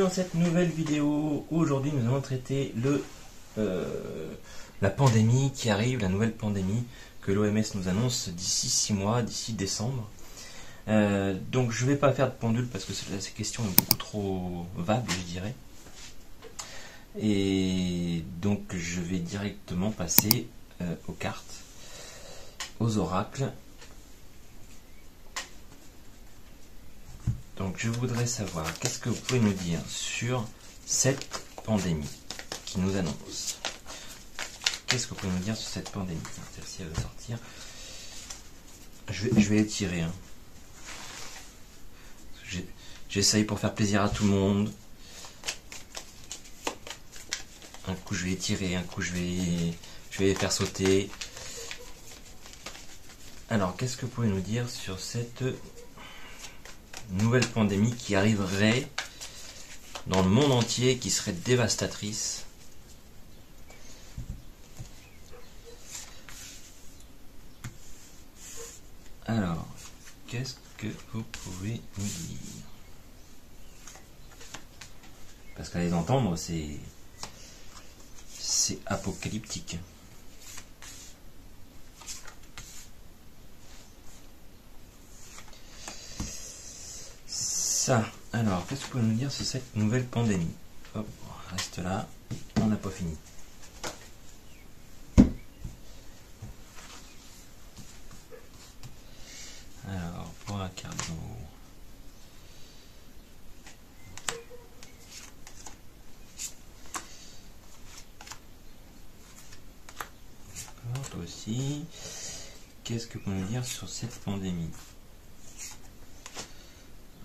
dans cette nouvelle vidéo. Aujourd'hui nous allons traiter la pandémie qui arrive, la nouvelle pandémie que l'OMS nous annonce d'ici 6 mois, d'ici décembre. Donc je ne vais pas faire de pendule parce que cette question est beaucoup trop vague, je dirais. Et donc je vais directement passer aux cartes, aux oracles. Donc je voudrais savoir, qu'est-ce que vous pouvez nous dire sur cette pandémie qui nous annonce? Qu'est-ce que vous pouvez nous dire sur cette pandémie? Celle-ci elle va sortir. Je vais étirer. Hein. J'essaye pour faire plaisir à tout le monde. Un coup je vais étirer, un coup je vais les faire sauter. Alors qu'est-ce que vous pouvez nous dire sur cette nouvelle pandémie qui arriverait dans le monde entier, qui serait dévastatrice? Alors, qu'est-ce que vous pouvez nous dire? Parce qu'à les entendre, c'est apocalyptique. Ça, alors, qu'est-ce que vous pouvez nous dire sur cette nouvelle pandémie? Hop, on reste là, on n'a pas fini. Alors, pour la carte d'en haut. D'accord, toi aussi. Qu'est-ce que vous pouvez nous dire sur cette pandémie?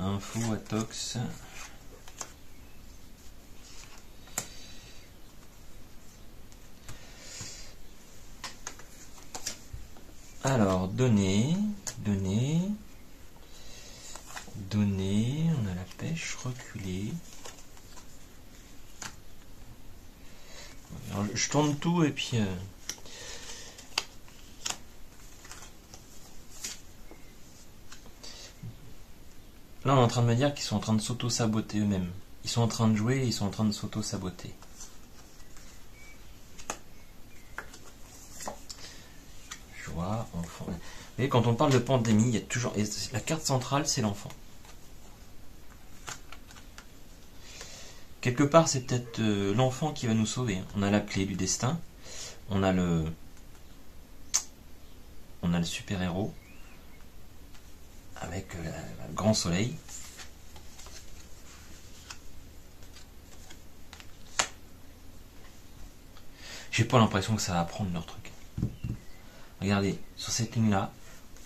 Info Atox. Alors, données, on a la pêche reculée. Alors, je tourne tout et puis... Là, on est en train de me dire qu'ils sont en train de s'auto-saboter eux-mêmes. Ils sont en train de jouer et ils sont en train de s'auto-saboter. Joie, enfant. Vous voyez, quand on parle de pandémie, il y a toujours... Et la carte centrale, c'est l'enfant. Quelque part, c'est peut-être l'enfant qui va nous sauver. On a la clé du destin. On a le super-héros. Avec le grand soleil. J'ai pas l'impression que ça va prendre leur truc. Regardez, sur cette ligne-là,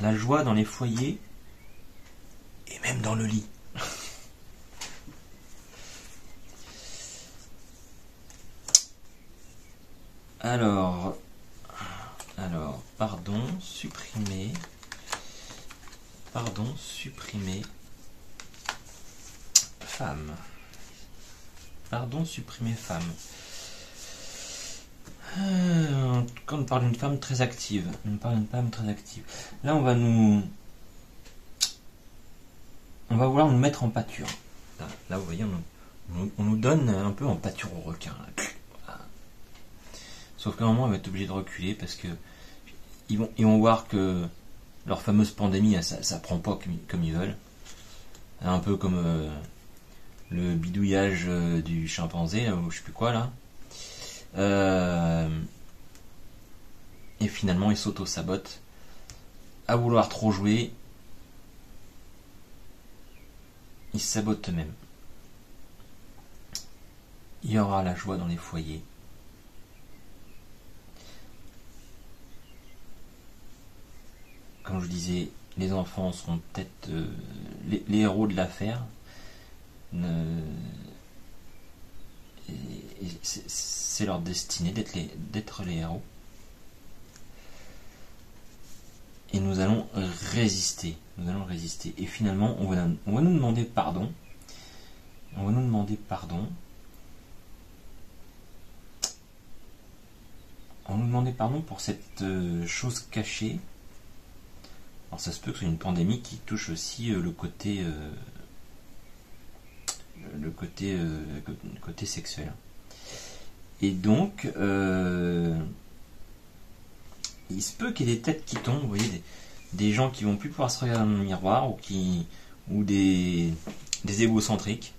la joie dans les foyers et même dans le lit. Alors, pardon, supprimer, femme. Pardon, supprimer femme. Quand on parle d'une femme très active, là on va vouloir nous mettre en pâture. Là vous voyez, on nous donne un peu en pâture au requin. Voilà. Sauf qu'à un moment, on va être obligé de reculer parce que ils vont voir que leur fameuse pandémie, ça prend pas comme ils veulent. Un peu comme le bidouillage du chimpanzé, ou je sais plus quoi là. Et finalement, ils s'auto-sabotent à vouloir trop jouer. Ils se sabotent eux-mêmes. Il y aura la joie dans les foyers. Comme je disais, les enfants seront peut-être les héros de l'affaire. C'est leur destinée d'être les héros. Et nous allons résister. Et finalement, on va nous demander pardon. On va nous demander pardon pour cette chose cachée. Alors ça se peut que ce soit une pandémie qui touche aussi le côté le côté sexuel. Et donc, il se peut qu'il y ait des têtes qui tombent, vous voyez, des gens qui vont plus pouvoir se regarder dans le miroir, ou des égocentriques.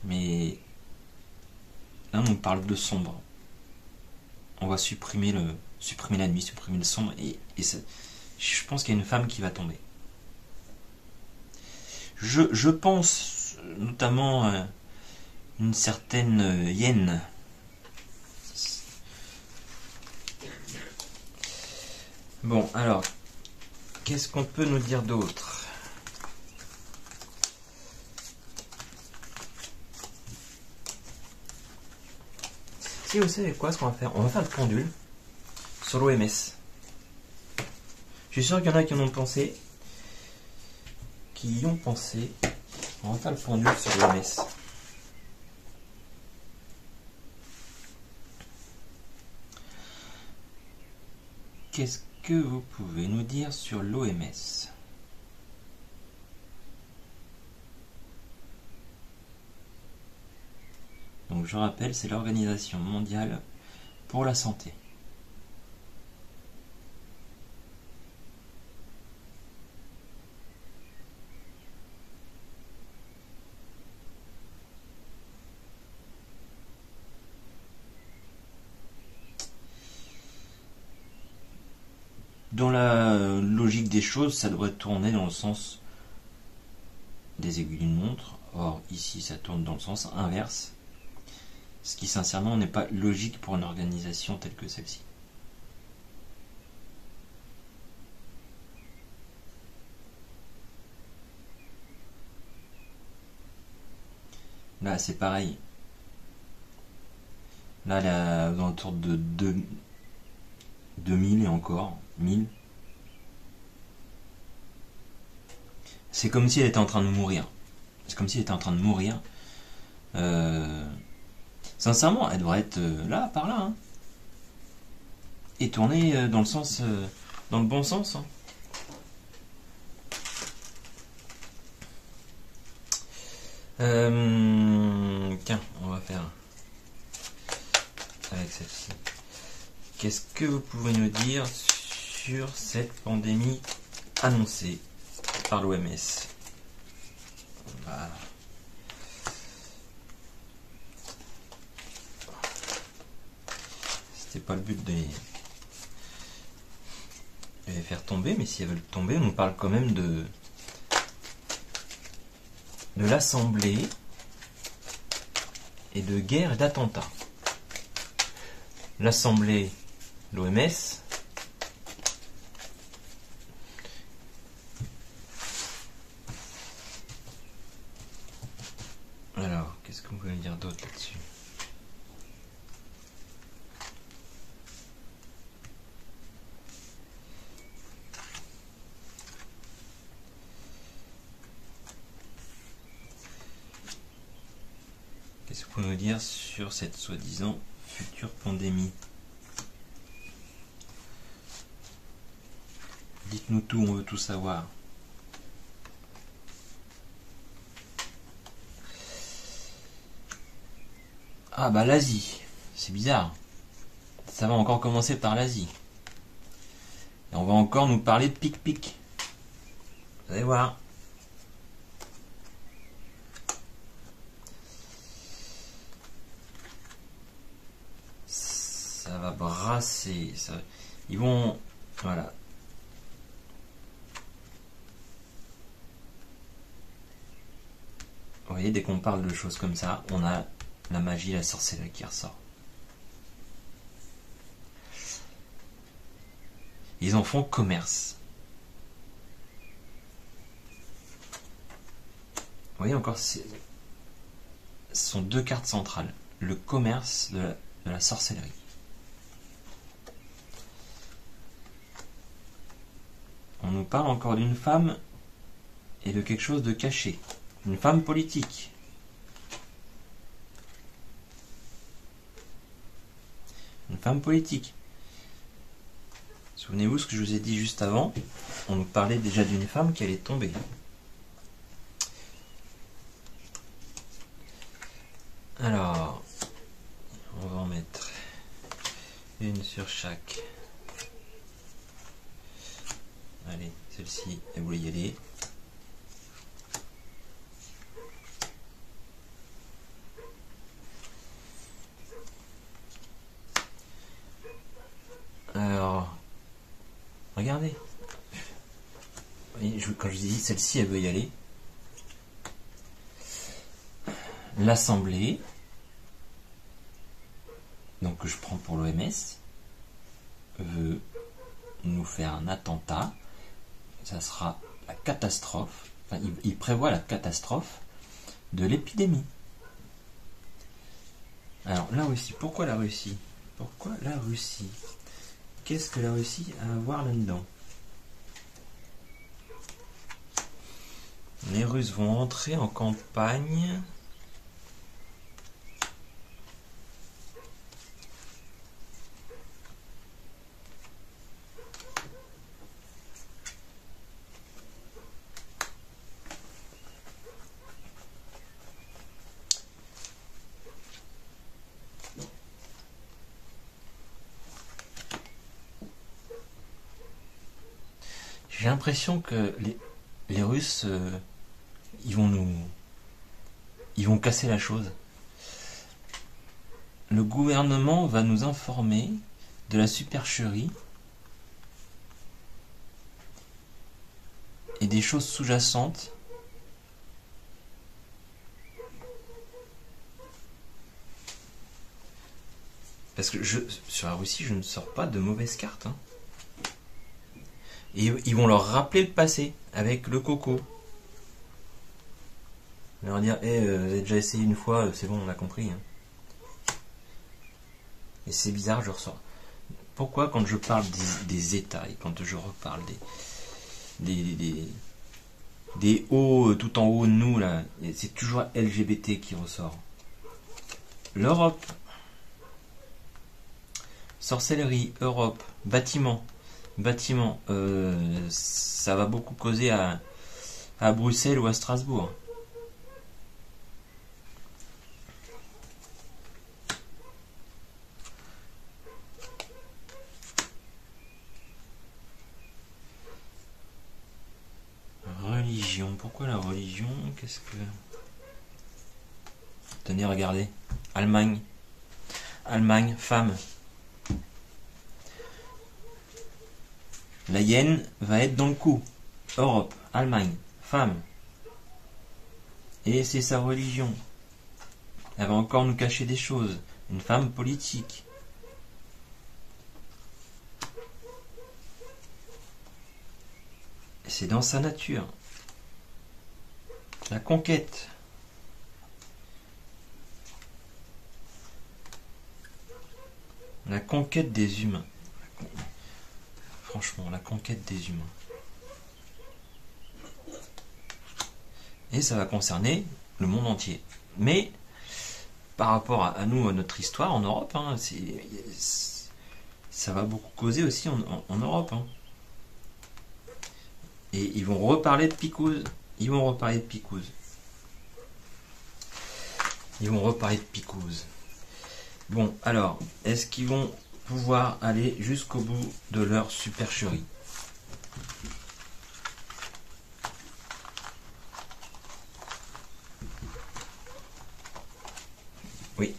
Mais là, on nous parle de sombre. On va supprimer la nuit, supprimer le sombre, et je pense qu'il y a une femme qui va tomber. Je pense notamment à une certaine Yen. Bon, alors, qu'est-ce qu'on peut nous dire d'autre? Si vous savez quoi, ce qu'on va faire? On va faire le pendule sur l'OMS. Je suis sûr qu'il y en a qui y ont pensé. On va faire le pendule sur l'OMS. Qu'est-ce que vous pouvez nous dire sur l'OMS? Donc je rappelle, c'est l'Organisation mondiale pour la santé. Dans la logique des choses, ça devrait tourner dans le sens des aiguilles d'une montre. Or, ici, ça tourne dans le sens inverse. Ce qui, sincèrement, n'est pas logique pour une organisation telle que celle-ci. Là, c'est pareil. Là, dans autour de 2000 et encore, 1000. C'est comme si elle était en train de mourir. C'est comme si elle était en train de mourir. Sincèrement, elle devrait être là, par là. Hein. Et tourner dans le bon sens. Hein. Tiens, on va faire avec celle-ci. Qu'est-ce que vous pouvez nous dire sur cette pandémie annoncée par l'OMS? Voilà. C'était pas le but de les faire tomber, mais si elles veulent tomber, on nous parle quand même de l'Assemblée et de guerre et d'attentats. L'Assemblée, l'OMS, alors, qu'est-ce qu'on peut dire d'autre là-dessus? Qu'est-ce qu'on peut nous dire sur cette soi-disant future pandémie? Dites-nous tout, on veut tout savoir. Ah bah l'Asie, c'est bizarre. Ça va encore commencer par l'Asie. Et on va encore nous parler de pic-pic. Vous allez voir. Ça va brasser. Ils vont... Voilà. Vous voyez, dès qu'on parle de choses comme ça, on a la magie, la sorcellerie qui ressort. Ils en font commerce. Vous voyez encore, ce sont deux cartes centrales. Le commerce de la sorcellerie. On nous parle encore d'une femme et de quelque chose de caché. Une femme politique. Une femme politique. Souvenez-vous ce que je vous ai dit juste avant. On nous parlait déjà d'une femme qui allait tomber. Une sur chaque. Allez, celle-ci, elle voulait y aller. Alors, regardez. Quand je dis celle-ci, elle veut y aller. L'Assemblée, donc que je prends pour l'OMS, veut nous faire un attentat. Ça sera la catastrophe. Enfin, il prévoit la catastrophe de l'épidémie. Alors là aussi, pourquoi la Russie? Pourquoi la Russie? Qu'est-ce que la Russie a à voir là-dedans? Les Russes vont entrer en campagne. J'ai l'impression que les Russes, ils vont casser la chose. Le gouvernement va nous informer de la supercherie et des choses sous-jacentes. Parce que sur la Russie, je ne sors pas de mauvaises cartes. Hein. Et ils vont leur rappeler le passé avec le coco. Leur dire, vous avez déjà essayé une fois, c'est bon, on a compris. Hein. Et c'est bizarre, je ressors. Pourquoi quand je parle des États et quand je reparle des hauts tout en haut de nous, là, c'est toujours LGBT qui ressort. L'Europe. Sorcellerie, Europe, bâtiment. Bâtiment, ça va beaucoup causer à Bruxelles ou à Strasbourg. Religion, pourquoi la religion? Qu'est-ce que... Tenez, regardez. Allemagne. Allemagne, femme. La hyène va être dans le coup. Europe, Allemagne, femme. Et c'est sa religion. Elle va encore nous cacher des choses. Une femme politique. C'est dans sa nature. La conquête. La conquête des humains. Franchement, la conquête des humains. Et ça va concerner le monde entier. Mais, par rapport à nous, à notre histoire en Europe, hein, ça va beaucoup causer aussi en Europe. Hein. Et ils vont reparler de Picouze. Ils vont reparler de Picouze. Ils vont reparler de Picouze. Bon, alors, est-ce qu'ils vont pouvoir aller jusqu'au bout de leur supercherie? Oui.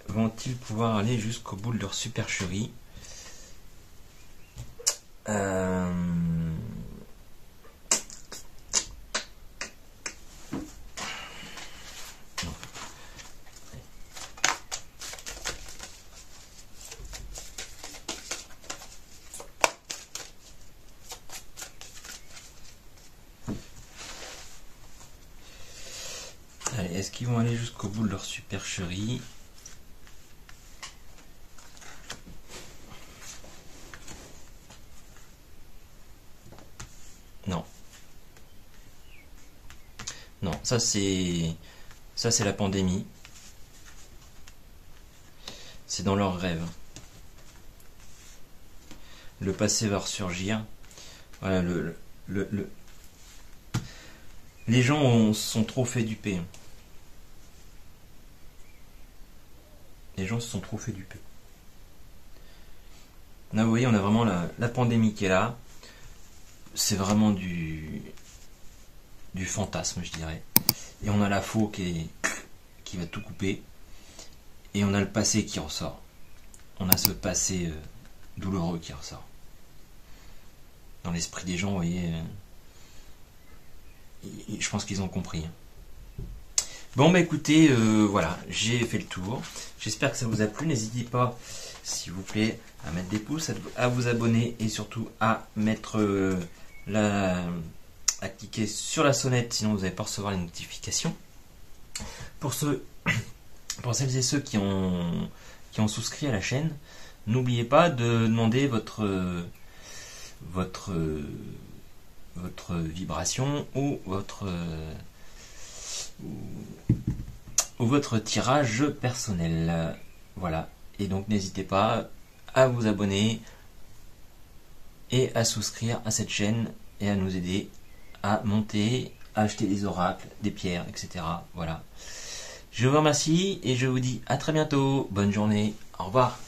Vont-ils pouvoir aller jusqu'au bout de leur supercherie? Allez, est-ce qu'ils vont aller jusqu'au bout de leur supercherie? Non. Non, ça c'est la pandémie. C'est dans leurs rêves. Le passé va ressurgir. Voilà, les gens sont trop fait duper. gens se sont trop fait duper. Là, vous voyez, on a vraiment la pandémie qui est là. C'est vraiment du fantasme, je dirais. Et on a la faux qui va tout couper. Et on a le passé qui ressort. On a ce passé douloureux qui ressort. Dans l'esprit des gens, vous voyez, je pense qu'ils ont compris. Bon, bah écoutez, voilà, j'ai fait le tour. J'espère que ça vous a plu. N'hésitez pas, s'il vous plaît, à mettre des pouces, à vous abonner et surtout à mettre à cliquer sur la sonnette, sinon vous n'allez pas recevoir les notifications. Pour celles et ceux qui ont souscrit à la chaîne, n'oubliez pas de demander votre vibration ou votre tirage personnel. Voilà. Et donc n'hésitez pas à vous abonner et à souscrire à cette chaîne et à nous aider à monter, à acheter des oracles, des pierres, etc. Voilà. Je vous remercie et je vous dis à très bientôt. Bonne journée. Au revoir.